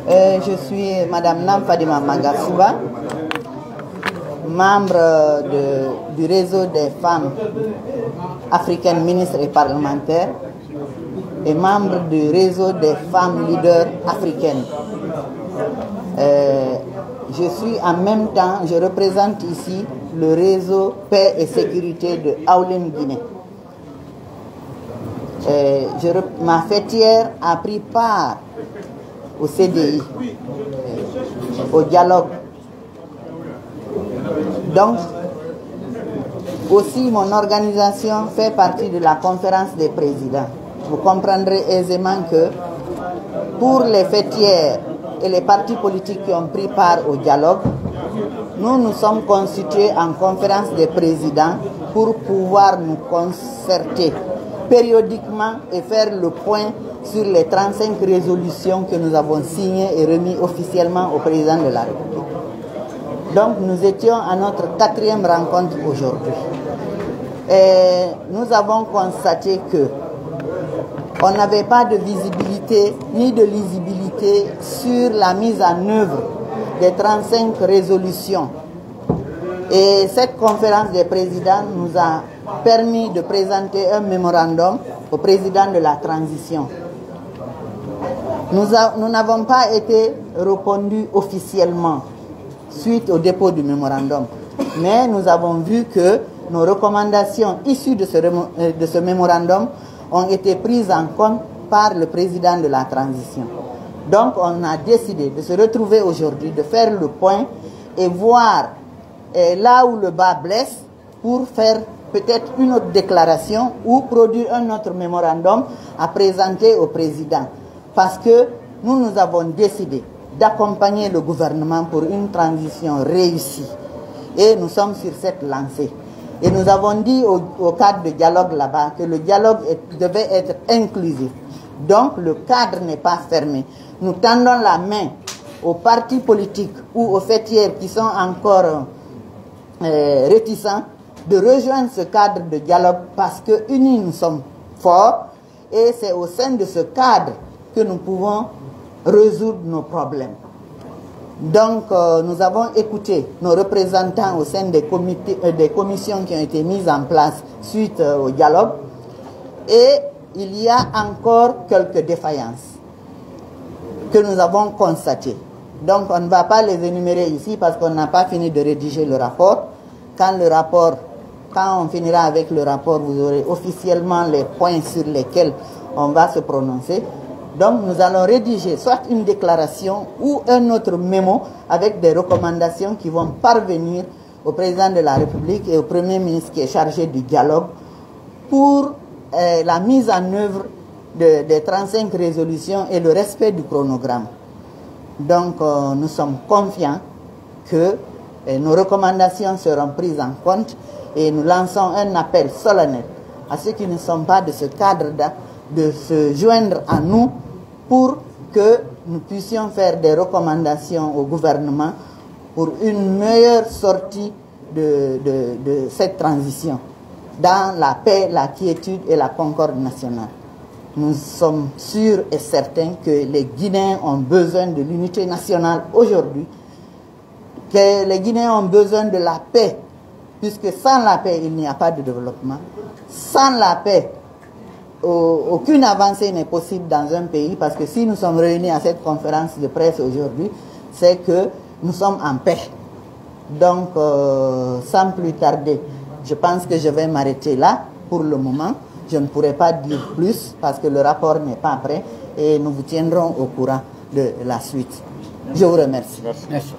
Je suis Madame Nam Fadima Mangasuba, membre du réseau des femmes africaines ministres et parlementaires et membre du réseau des femmes leaders africaines. Je suis en même temps, je représente ici le réseau Paix et Sécurité de Aulem Guinée. Ma fêtière a pris part au CDI, au dialogue. Donc, aussi mon organisation fait partie de la conférence des présidents. Vous comprendrez aisément que pour les fêtières et les partis politiques qui ont pris part au dialogue, nous sommes constitués en conférence des présidents pour pouvoir nous concerter périodiquement et faire le point sur les 35 résolutions que nous avons signées et remises officiellement au président de la République. Donc nous étions à notre 4e rencontre aujourd'hui. Et nous avons constaté que on n'avait pas de visibilité ni de lisibilité sur la mise en œuvre des 35 résolutions. Et cette conférence des présidents nous a permis de présenter un mémorandum au président de la transition. Nous n'avons pas été répondus officiellement suite au dépôt du mémorandum, mais nous avons vu que nos recommandations issues de ce mémorandum ont été prises en compte par le président de la transition. Donc on a décidé de se retrouver aujourd'hui, de faire le point et voir là où le bas blesse pour faire peut-être une autre déclaration ou produire un autre mémorandum à présenter au président. Parce que nous avons décidé d'accompagner le gouvernement pour une transition réussie. Et nous sommes sur cette lancée. Et nous avons dit au cadre de dialogue là-bas que le dialogue devait être inclusif. Donc le cadre n'est pas fermé. Nous tendons la main aux partis politiques ou aux fêtières qui sont encore réticents de rejoindre ce cadre de dialogue parce que unis nous sommes forts et c'est au sein de ce cadre que nous pouvons résoudre nos problèmes. Donc nous avons écouté nos représentants au sein des commissions qui ont été mises en place suite au dialogue et il y a encore quelques défaillances que nous avons constatées. Donc on ne va pas les énumérer ici parce qu'on n'a pas fini de rédiger le rapport. Quand on finira avec le rapport, vous aurez officiellement les points sur lesquels on va se prononcer. Donc nous allons rédiger soit une déclaration ou un autre mémo avec des recommandations qui vont parvenir au président de la République et au Premier ministre qui est chargé du dialogue pour la mise en œuvre des 35 résolutions et le respect du chronogramme. Donc nous sommes confiants que nos recommandations seront prises en compte et nous lançons un appel solennel à ceux qui ne sont pas de ce cadre-là de se joindre à nous pour que nous puissions faire des recommandations au gouvernement pour une meilleure sortie de cette transition dans la paix, la quiétude et la concorde nationale. Nous sommes sûrs et certains que les Guinéens ont besoin de l'unité nationale aujourd'hui, que les Guinéens ont besoin de la paix, puisque sans la paix, il n'y a pas de développement. Sans la paix, aucune avancée n'est possible dans un pays, parce que si nous sommes réunis à cette conférence de presse aujourd'hui, c'est que nous sommes en paix. Donc, sans plus tarder, je pense que je vais m'arrêter là pour le moment. Je ne pourrai pas dire plus parce que le rapport n'est pas prêt et nous vous tiendrons au courant de la suite. Je vous remercie. Merci.